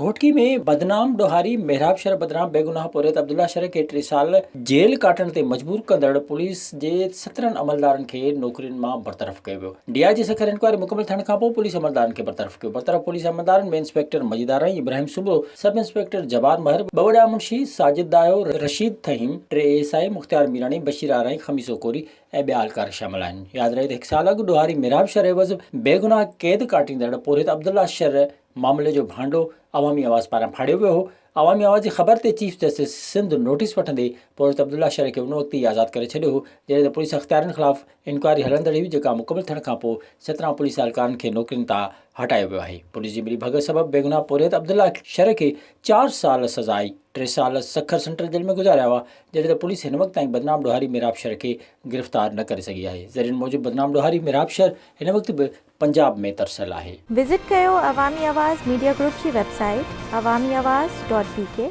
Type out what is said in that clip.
घोटकी में बदनाम डोहारी मेहराब शर बदनाम बेगुनाह पोरियत अब्दुल्ला शर के 3 साल जेल काटण ते मजबूर कंदड़ पुलिस जे 17 अमलदारन खे नौकरियुनि मां बरतरफ़ कयो वियो। डीआईजी सखर इंक्वायरी मुकमल थियण खां पोइ पुलिस अमलदारन खे बरतरफ़ कयो। बरतरफ़ पुलिस अमलदारन में इंस्पेक्टर मजीदार इब्राहिम सुबरो, सब इंस्पेक्टर जबार महर, बवड़ा मुंशी साजिद दायो, रशीद थहीम, 3 एएसआई मुख्तियार मीरानी, बशीर आराई, खमीसो कोरी ऐं ॿिया एहलकार शामिल आहिनि। यादि रहे त 1 साल अॻु डोहारी मेहराब शर एवज़ बेगुनाह क़ैद काटींदड़ पोरियत अब्दुल्ला शर मामले जो भांडो अवामी आवाज़ पारां फाड़ियो वियो हो। अवामी आवाज़ जी ख़बर ते चीफ जस्टिस सिंध नोटिस वठंदे पोरियत अब्दुल्ला शर खे उन वक़्त ई आज़ादु करे छॾियो हो जॾहिं त पुलिस अख़्तियारनि ख़िलाफ़ इंक्वायरी हलंदड़ हुई, जेका मुकमल थियण खां पोइ 17 पुलिस एहलकारनि खे नौकरियुनि तां हटायो वियो आहे। पुलिस जी मिली भगत सबबि बेगुनाह पोरियत अब्दुल्ला शर खे 4 साल सज़ा आई। 3 साल सखर सेंट्रल जेल में गुज़ारिया हुआ, जॾहिं त पुलिस हिन वक़्त ताईं बदनाम डोहारी मेहराब शर खे गिरफ़्तार न करे सघी आहे। ज़रियनि मूजिबि बदनाम डोहारी मेहराब शर हिन वक़्त बि पंजाब में तरसल आहे। विज़िट कयो अवामी आवाज़ मीडिया ग्रुप जी वेबसाइट awamiawaz.pk